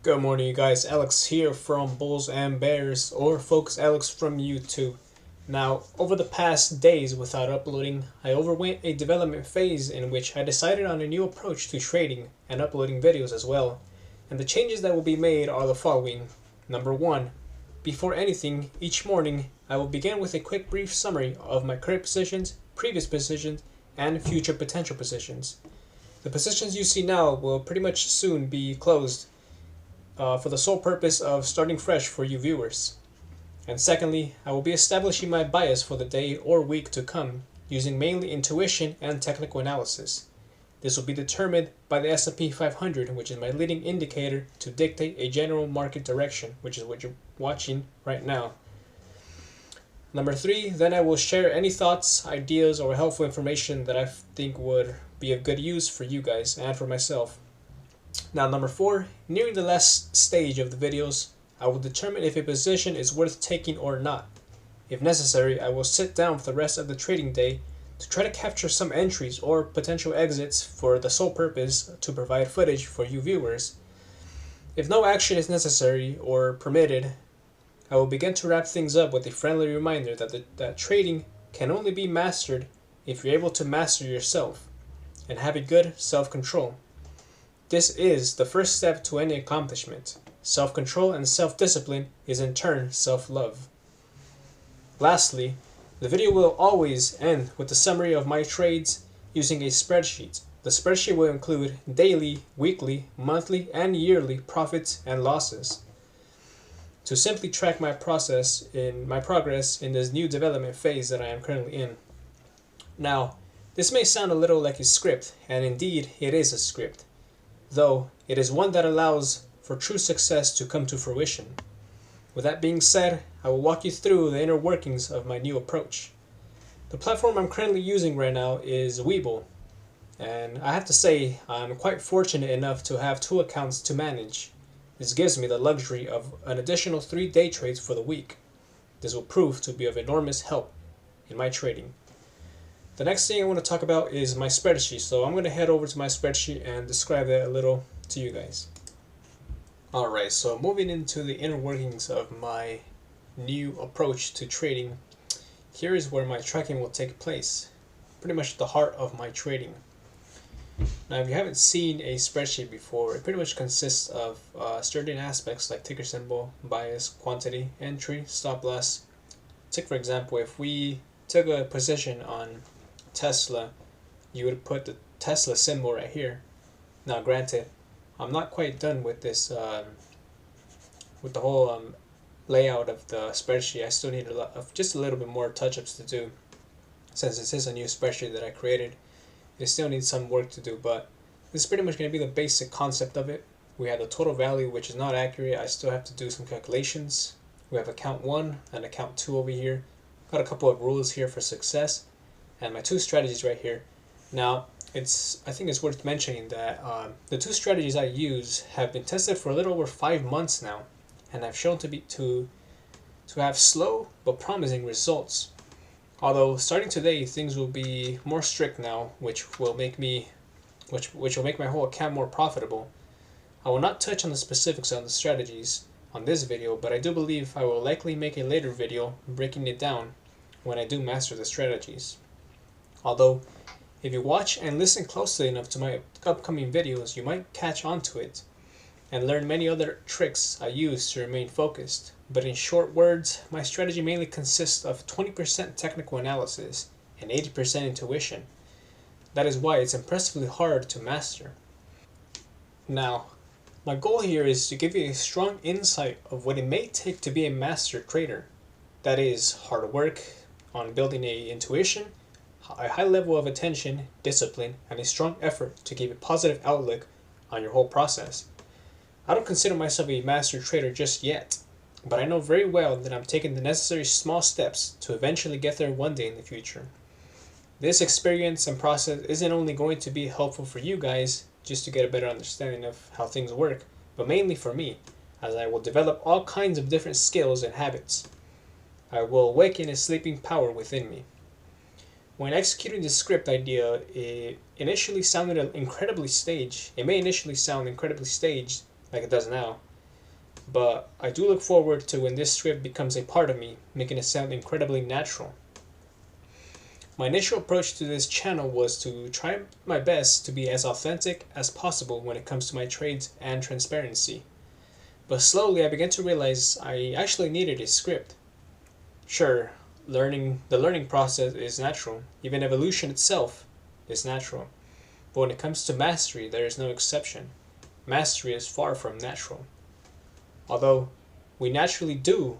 Good morning, you guys. Alex here from Bulls and Bears, or Focus Alex from YouTube. Now, over the past days without uploading, I overwent a development phase in which I decided on a new approach to trading and uploading videos as well. And the changes that will be made are the following. Number 1. Before anything, each morning, I will begin with a quick brief summary of my current positions, previous positions, and future potential positions. The positions you see now will pretty much soon be closed for the sole purpose of starting fresh for you viewers. And secondly, I will be establishing my bias for the day or week to come, using mainly intuition and technical analysis. This will be determined by the S&P 500, which is my leading indicator to dictate a general market direction, which is what you're watching right now. Number 3, then I will share any thoughts, ideas, or helpful information that I think would be of good use for you guys and for myself. Now, number 4, nearing the last stage of the videos, I will determine if a position is worth taking or not. If necessary, I will sit down for the rest of the trading day to try to capture some entries or potential exits for the sole purpose to provide footage for you viewers. If no action is necessary or permitted, I will begin to wrap things up with a friendly reminder that trading can only be mastered if you're able to master yourself and have a good self-control. This is the first step to any accomplishment. Self-control and self-discipline is in turn self-love. Lastly, the video will always end with a summary of my trades using a spreadsheet. The spreadsheet will include daily, weekly, monthly, and yearly profits and losses to simply track my progress in this new development phase that I am currently in. Now, this may sound a little like a script, and indeed it is a script, though it is one that allows for true success to come to fruition. With that being said, I will walk you through the inner workings of my new approach. The platform I'm currently using right now is Webull, and I have to say I'm quite fortunate enough to have 2 accounts to manage. This gives me the luxury of an additional 3 day trades for the week. This will prove to be of enormous help in my trading. The next thing I want to talk about is my spreadsheet, so I'm going to head over to my spreadsheet and describe that a little to you guys. Alright, so moving into the inner workings of my new approach to trading, here is where my tracking will take place, pretty much the heart of my trading. Now, if you haven't seen a spreadsheet before, it pretty much consists of certain aspects like ticker symbol, bias, quantity, entry, stop loss. Take for example, if we took a position on Tesla, you would put the Tesla symbol right here. Now granted, I'm not quite done with this, with the whole layout of the spreadsheet. I still need just a little bit more touch-ups to do, since this is a new spreadsheet that I created. It still needs some work to do, but this is pretty much going to be the basic concept of it. We have the total value, which is not accurate. I still have to do some calculations. We have account 1 and account 2 over here. Got a couple of rules here for success, and my 2 strategies right here. Now, I think it's worth mentioning that the 2 strategies I use have been tested for a little over 5 months now, and have shown to have slow but promising results. Although starting today, things will be more strict now, which will make my whole account more profitable. I will not touch on the specifics on the strategies on this video, but I do believe I will likely make a later video breaking it down when I do master the strategies. Although, if you watch and listen closely enough to my upcoming videos, you might catch on to it and learn many other tricks I use to remain focused. But in short words, my strategy mainly consists of 20% technical analysis and 80% intuition. That is why it's impressively hard to master. Now, my goal here is to give you a strong insight of what it may take to be a master trader. That is hard work on building a intuition, a high level of attention, discipline, and a strong effort to give a positive outlook on your whole process. I don't consider myself a master trader just yet, but I know very well that I'm taking the necessary small steps to eventually get there one day in the future. This experience and process isn't only going to be helpful for you guys just to get a better understanding of how things work, but mainly for me, as I will develop all kinds of different skills and habits. I will awaken a sleeping power within me. When executing this script idea, it may initially sound incredibly staged, like it does now, but I do look forward to when this script becomes a part of me, making it sound incredibly natural. My initial approach to this channel was to try my best to be as authentic as possible when it comes to my trades and transparency. But slowly I began to realize I actually needed a script. Sure, the learning process is natural, even evolution itself is natural. But when it comes to mastery, there is no exception. Mastery is far from natural. Although we naturally do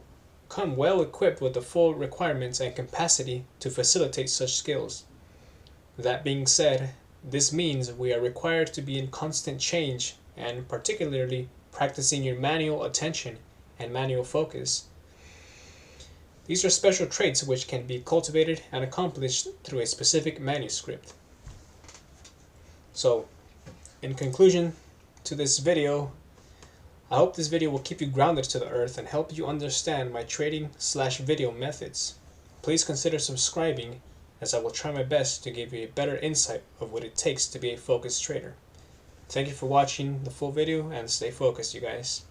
come well equipped with the full requirements and capacity to facilitate such skills. That being said, this means we are required to be in constant change and particularly practicing your manual attention and manual focus. These are special traits which can be cultivated and accomplished through a specific manuscript. So, in conclusion to this video, I hope this video will keep you grounded to the earth and help you understand my trading/video methods. Please consider subscribing, as I will try my best to give you a better insight of what it takes to be a focused trader. Thank you for watching the full video, and stay focused, you guys.